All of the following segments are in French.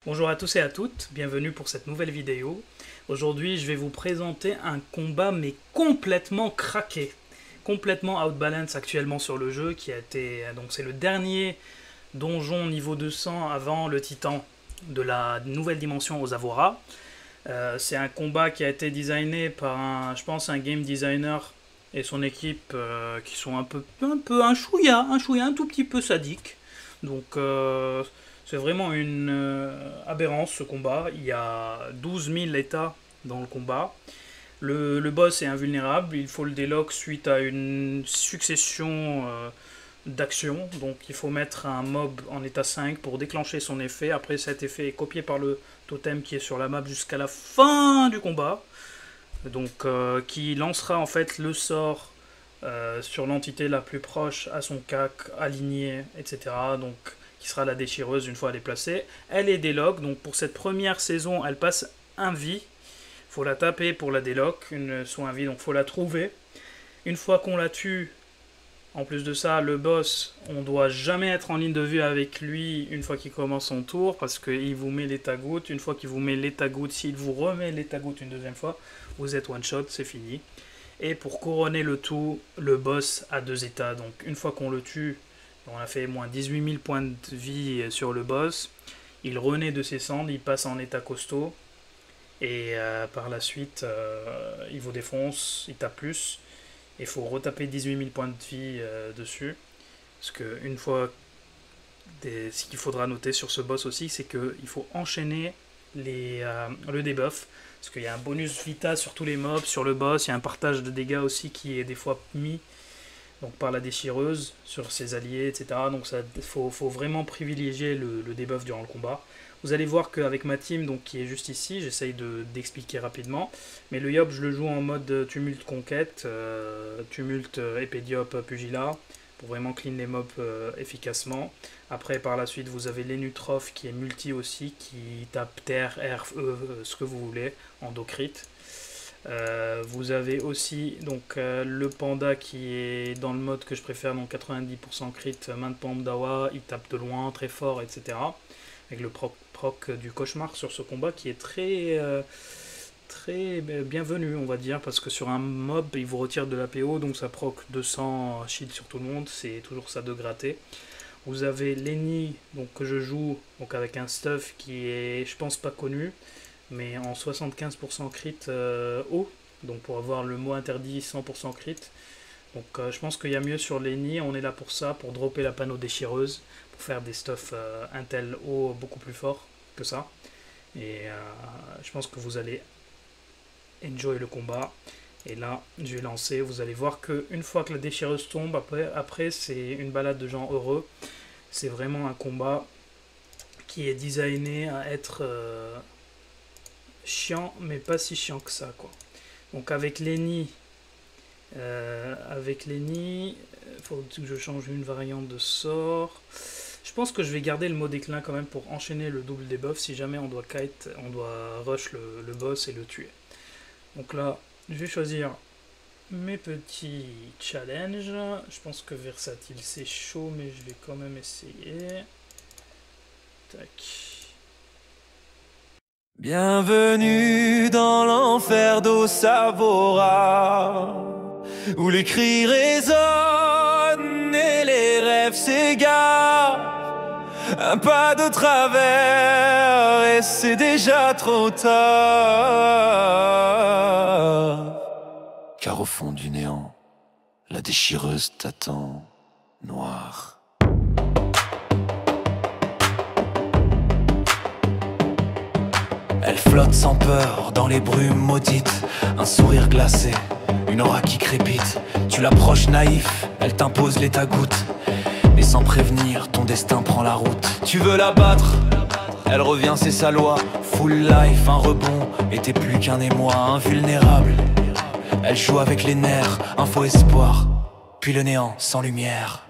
Bonjour à tous et à toutes, bienvenue pour cette nouvelle vidéo. Aujourd'hui, je vais vous présenter un combat mais complètement craqué, complètement outbalance actuellement sur le jeu, qui a été donc c'est le dernier donjon niveau 200 avant le titan de la nouvelle dimension aux Avora. C'est un combat qui a été designé par je pense un game designer et son équipe qui sont un chouïa, un tout petit peu sadique. Donc c'est vraiment une aberrance ce combat. Il y a 12 000 états dans le combat. Le boss est invulnérable, il faut le délock suite à une succession d'actions. Donc il faut mettre un mob en état 5 pour déclencher son effet. Après cet effet est copié par le totem qui est sur la map jusqu'à la fin du combat. Donc qui lancera en fait le sort sur l'entité la plus proche à son cac, aligné, etc. Donc qui sera la déchireuse une fois elle est placée. Elle est délock, donc pour cette première saison, elle passe un vie. Faut la taper pour la délock, soit un vie, donc faut la trouver. Une fois qu'on la tue, en plus de ça, le boss, on doit jamais être en ligne de vue avec lui une fois qu'il commence son tour, parce qu'il vous met l'état-goutte. Une fois qu'il vous met l'état-goutte, s'il vous remet l'état-goutte une deuxième fois, vous êtes one-shot, c'est fini. Et pour couronner le tout, le boss a 2 états. Donc une fois qu'on le tue, on a fait moins 18 000 points de vie sur le boss. Il renaît de ses cendres, il passe en état costaud. Et par la suite, il vous défonce, il tape plus. Il faut retaper 18 000 points de vie dessus. Parce que une fois, ce qu'il faudra noter sur ce boss aussi, c'est qu'il faut enchaîner le debuff. Parce qu'il y a un bonus vita sur tous les mobs, sur le boss. Il y a un partage de dégâts aussi qui est des fois mis donc par la déchireuse sur ses alliés, etc. Donc il faut vraiment privilégier le debuff durant le combat. Vous allez voir qu'avec ma team, donc, qui est juste ici, j'essaye d'expliquer rapidement. Mais le Yob, je le joue en mode tumulte conquête, tumulte épée diop pugilat, pour vraiment clean les mobs efficacement. Après, par la suite, vous avez l'Enutrof qui est multi aussi, qui tape terre, air, ce que vous voulez, en do crit. Vous avez aussi donc le panda qui est dans le mode que je préfère, donc 90% crit, main de pompe d'Awa, il tape de loin, très fort, etc. Avec le proc du cauchemar sur ce combat qui est très bienvenu, on va dire, parce que sur un mob il vous retire de l'APO, donc ça proc 200 shield sur tout le monde, c'est toujours ça de gratter. Vous avez Lenny donc, que je joue donc avec un stuff qui est je pense pas connu, mais en 75% crit haut, donc pour avoir le mot interdit 100% crit. Donc je pense qu'il y a mieux sur Lenny, on est là pour ça, pour dropper la panneau déchireuse, pour faire des stuff Intel haut beaucoup plus fort que ça. Et je pense que vous allez enjoy le combat. Et là, je vais lancer, vous allez voir qu'une fois que la déchireuse tombe, après c'est une balade de gens heureux. C'est vraiment un combat qui est designé à être chiant, mais pas si chiant que ça, quoi. Donc avec Lenny, faut que je change une variante de sort. Je pense que je vais garder le mot déclin quand même pour enchaîner le double debuff si jamais on doit kite, on doit rush le boss et le tuer. Donc là, je vais choisir mes petits challenges. Je pense que versatile c'est chaud, mais je vais quand même essayer. Tac. Bienvenue dans l'enfer d'Osavora, où les cris résonnent et les rêves s'égarent. Un pas de travers et c'est déjà trop tard. Car au fond du néant, la déchireuse t'attend, noire. Elle flotte sans peur dans les brumes maudites, un sourire glacé, une aura qui crépite. Tu l'approches naïf, elle t'impose l'état-goutte, mais sans prévenir, ton destin prend la route. Tu veux la battre, elle revient, c'est sa loi. Full life, un rebond, et t'es plus qu'un émoi. Invulnérable, elle joue avec les nerfs, un faux espoir, puis le néant sans lumière.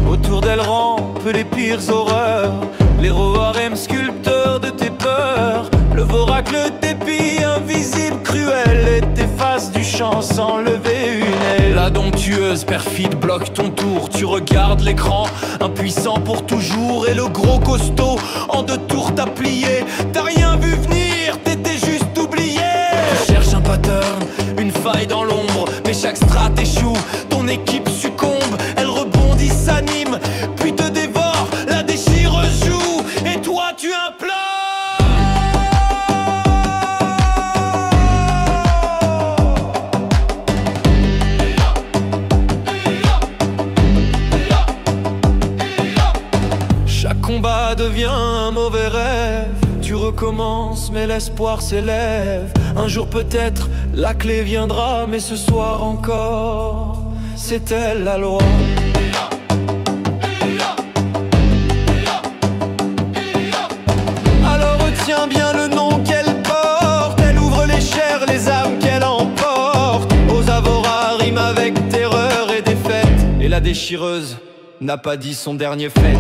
Autour d'elle rampent les pires horreurs, l'héros harem sculpteur de tes peurs. Le voracle t'épie invisible, cruel, et t'efface du champ sans lever une aile. La La domptueuse perfide bloque ton tour. Tu regardes l'écran, impuissant pour toujours. Et le gros costaud en 2 tours t'a plié. T'as rien vu venir, t'étais juste oublié. Tu cherches un pattern, une faille dans l'ombre, mais chaque strat échoue. Ton équipe succombe, elle rebondit, s'anime, puis te dévore. La déchireuse joue, et toi tu implores. Chaque combat devient un mauvais rêve. Tu recommences mais l'espoir s'élève. Un jour peut-être la clé viendra, mais ce soir encore c'est elle la loi. Alors retiens bien le nom qu'elle porte. Elle ouvre les chairs, les âmes qu'elle emporte. Aux avoras rime avec terreur et défaite. Et la déchireuse n'a pas dit son dernier fait.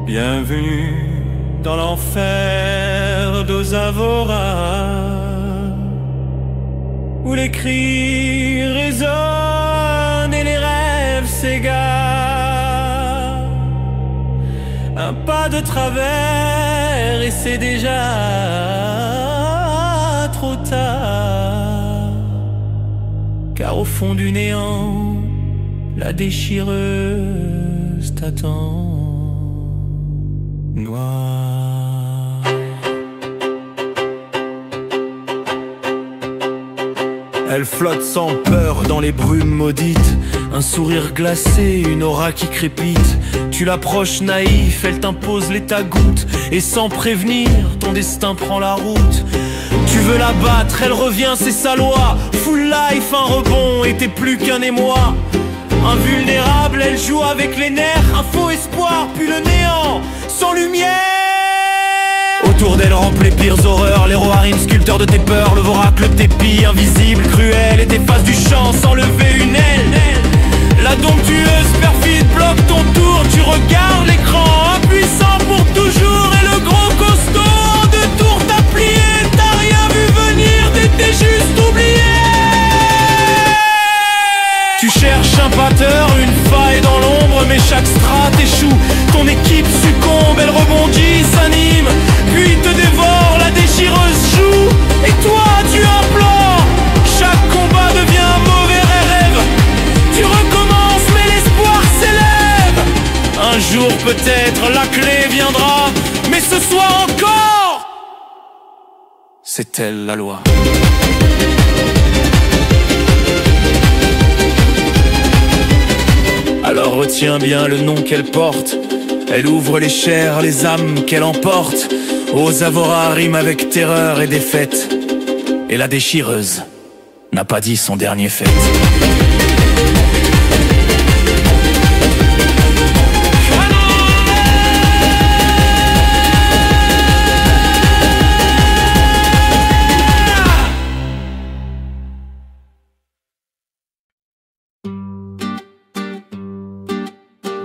Bienvenue dans l'enfer d'Ozavora, où les cris résonnent et les rêves s'égarent. Un pas de travers et c'est déjà trop tard, car au fond du néant, la déchireuse t'attend. Noir. Elle flotte sans peur dans les brumes maudites. Un sourire glacé, une aura qui crépite. Tu l'approches naïf, elle t'impose les tagouttes. Et sans prévenir, ton destin prend la route. Tu veux la battre, elle revient, c'est sa loi. Full life, un rebond, et t'es plus qu'un émoi. Invulnérable, elle joue avec les nerfs. Un faux espoir, puis le néant, sans lumière. Autour d'elle rampent les pires horreurs. Les Rohirrim, sculpteurs de tes peurs. Le voracle, tes pilles, invisible, cruel. Et tes faces du champ sans lever une aile. La domptueuse perfide bloque ton tour. Tu regardes l'écran, impuissant pour toujours. Et le gros costaud en 2 tours t'a plié. T'as rien vu venir, t'étais juste oublié. Tu cherches un batteur, une faille dans l'ombre, mais chaque strat échoue. Ton équipe succombe, elle rebondit, s'anime, puis te dévore, la déchireuse joue. Et toi tu implores, chaque combat devient un mauvais rêve. Tu recommences mais l'espoir s'élève. Un jour peut-être la clé viendra, mais ce soir encore c'est elle la loi. Alors retiens bien le nom qu'elle porte. Elle ouvre les chairs, les âmes qu'elle emporte. Ozavora rime avec terreur et défaite. Et la déchireuse n'a pas dit son dernier fait.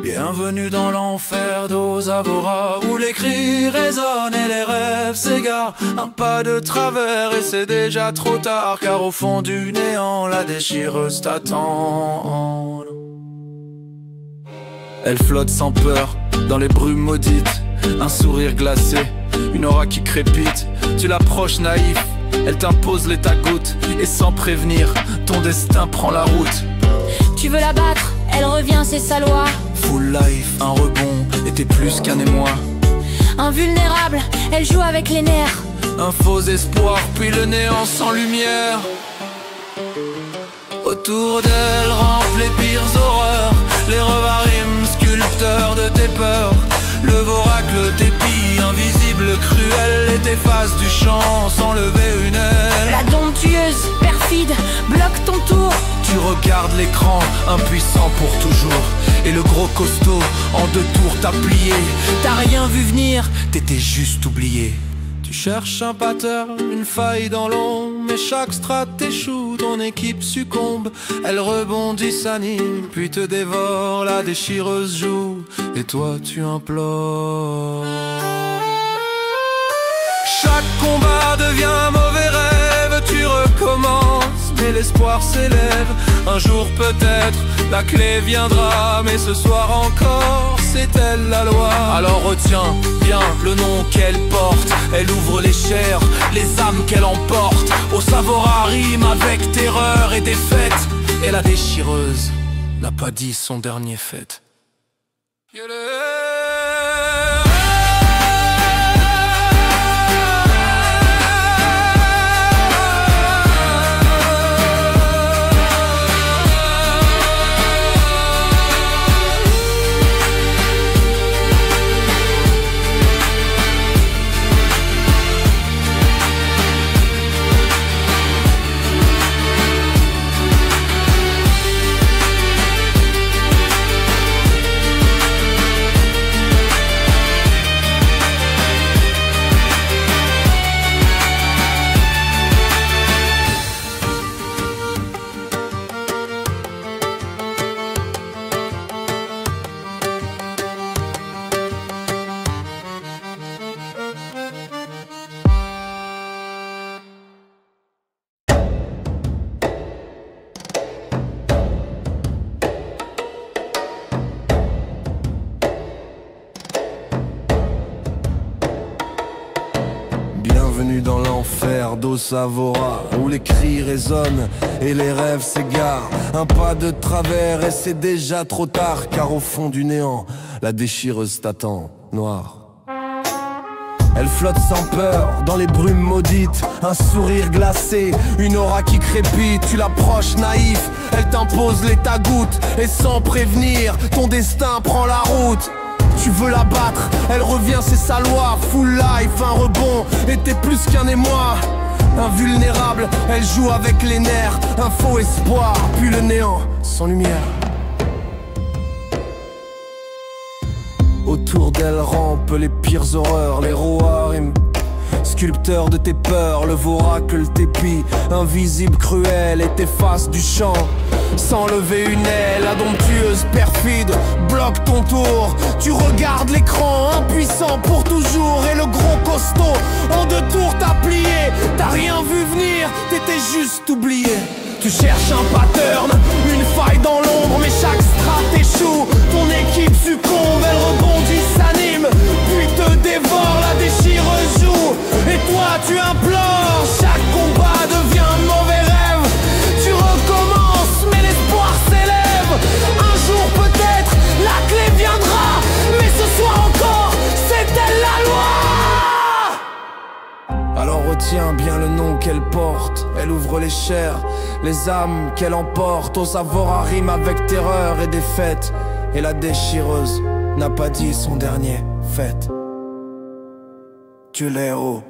Bienvenue dans l'enfer d'Ozavora, où les cris résonnent et les rêves s'égarent. Un pas de travers et c'est déjà trop tard, car au fond du néant, la déchireuse t'attend. Elle flotte sans peur dans les brumes maudites. Un sourire glacé, une aura qui crépite. Tu l'approches naïf, elle t'impose les tagouttes. Et sans prévenir, ton destin prend la route. Tu veux la battre, elle revient, c'est sa loi. Full life, un rebond, et t'es plus qu'un émoi. Invulnérable, elle joue avec les nerfs. Un faux espoir, puis le néant sans lumière. Autour d'elle rampent les pires horreurs. Les Rohirrim, sculpteurs de tes peurs. Le voracle, tes pilles, invisible, cruel. Et tes faces du champ sans lever une aile. La domptueuse, perfide, Tu regardes l'écran, impuissant pour toujours. Et le gros costaud, en 2 tours t'a plié. T'as rien vu venir, t'étais juste oublié. Tu cherches un pattern, une faille dans l'ombre, mais chaque strat échoue, ton équipe succombe. Elle rebondit, s'anime, puis te dévore, la déchireuse joue, et toi tu implores. Chaque combat devient un mauvais rêve, tu recommences, mais l'espoir s'élève. Un jour peut-être, la clé viendra, mais ce soir encore, c'est elle la loi. Alors retiens bien le nom qu'elle porte. Elle ouvre les chairs, les âmes qu'elle emporte. Au Savora rime avec terreur et défaite. Et la déchireuse n'a pas dit son dernier fait. Bienvenue dans l'enfer d'Osavora, où les cris résonnent et les rêves s'égarent. Un pas de travers et c'est déjà trop tard, car au fond du néant, la déchireuse t'attend, noire. Elle flotte sans peur dans les brumes maudites, un sourire glacé, une aura qui crépite. Tu l'approches naïf, elle t'impose les tagouttes, et sans prévenir, ton destin prend la route. Tu veux la battre, elle revient, c'est sa loi. Full life, un rebond, et t'es plus qu'un émoi. Invulnérable, elle joue avec les nerfs. Un faux espoir, puis le néant, sans lumière. Autour d'elle rampent les pires horreurs, les Rohirrim, sculpteur de tes peurs, le voracle t'épie, invisible, cruel, et t'efface du champ. Sans lever une aile, la domptueuse perfide bloque ton tour. Tu regardes l'écran, impuissant pour toujours. Et le gros costaud, en 2 tours t'as plié. T'as rien vu venir, t'étais juste oublié. Tu cherches un pattern, une faille dans l'ombre, mais chaque strat échoue. Ton équipe succombe, elle rebondit, s'anime, puis te dévore, la déchireuse joue. Et toi tu implores, chaque combat devient un mauvais rêve. Tu recommences, mais l'espoir s'élève. Un jour peut-être, la clé viendra, mais ce soir encore, c'est elle la loi. Alors retiens bien le nom qu'elle porte. Elle ouvre les chairs, les âmes qu'elle emporte. Osavora rime avec terreur et défaite. Et la déchireuse n'a pas dit son dernier fait. Tu es l'héros.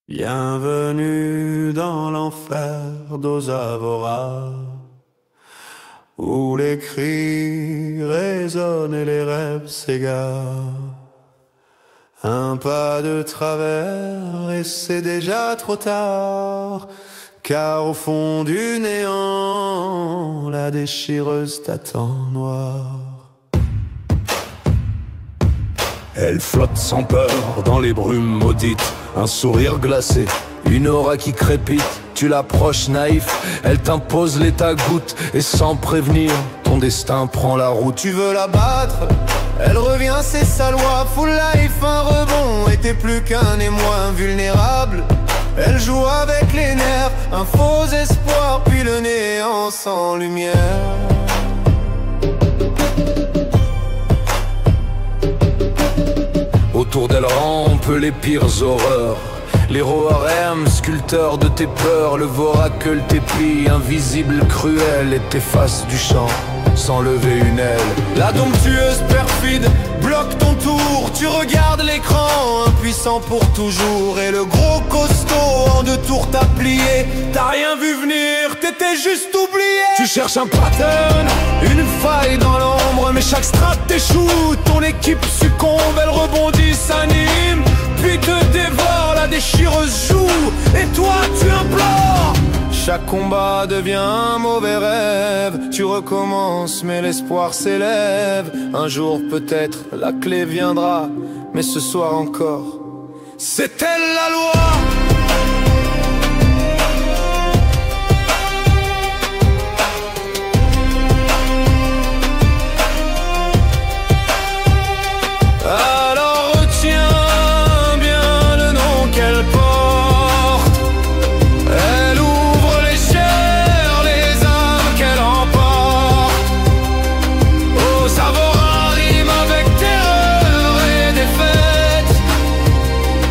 Bienvenue dans l'enfer d'Osavora, où les cris résonnent et les rêves s'égarent. Un pas de travers et c'est déjà trop tard, car au fond du néant, la déchireuse t'attend noire. Elle flotte sans peur dans les brumes maudites, un sourire glacé, une aura qui crépite. Tu l'approches naïf, elle t'impose les tagouttes, et sans prévenir, ton destin prend la route. Tu veux la battre, elle revient, c'est sa loi. Full life, un rebond, et t'es plus qu'un émoi invulnérable. Elle joue avec les nerfs, un faux espoir, puis le néant sans lumière. Autour d'elle rampent les pires horreurs, L'héros harem, sculpteur de tes peurs, le voracle t'épie, invisible, cruel, et t'efface du champ sans lever une aile. La domptueuse perfide bloque ton tour, tu regardes l'écran, impuissant pour toujours. Et le gros costaud en 2 tours t'a plié, t'as rien vu venir, t'étais juste oublié. Tu cherches un pattern, une faille dans l'ombre, mais chaque strat t'échoue. Ton équipe succombe, elle rebondit, s'anime, puis te dévore, la déchireuse joue, et toi tu implores. Chaque combat devient un mauvais rêve. Tu recommences mais l'espoir s'élève. Un jour peut-être la clé viendra, mais ce soir encore, c'est elle la loi. Alors retiens bien le nom qu'elle porte. Elle ouvre les chairs, les âmes qu'elle emporte. Oh, Savora rime avec terreur et défaite.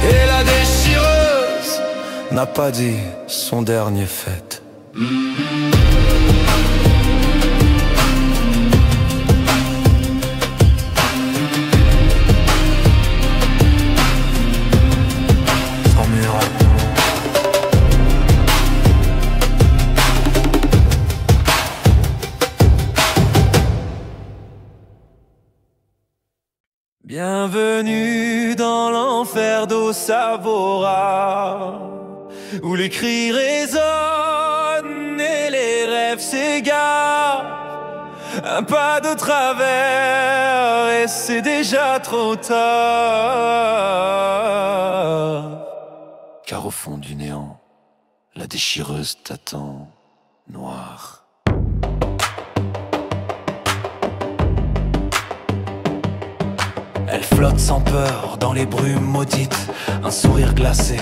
Et la déchireuse n'a pas dit son dernier fait. Bienvenue dans l'enfer d'Osavora, où les cris résonnent et les rêves s'égarent. Un pas de travers et c'est déjà trop tard. Car au fond du néant, la déchireuse t'attend, noire. Elle flotte sans peur dans les brumes maudites, un sourire glacé,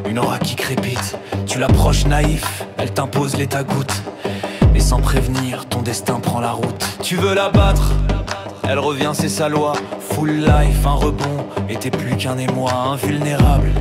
une aura qui crépite. Tu l'approches naïf, elle t'impose les tagouttes, et sans prévenir, ton destin prend la route. Tu veux la battre, elle revient, c'est sa loi. Full life, un rebond, et t'es plus qu'un émoi invulnérable.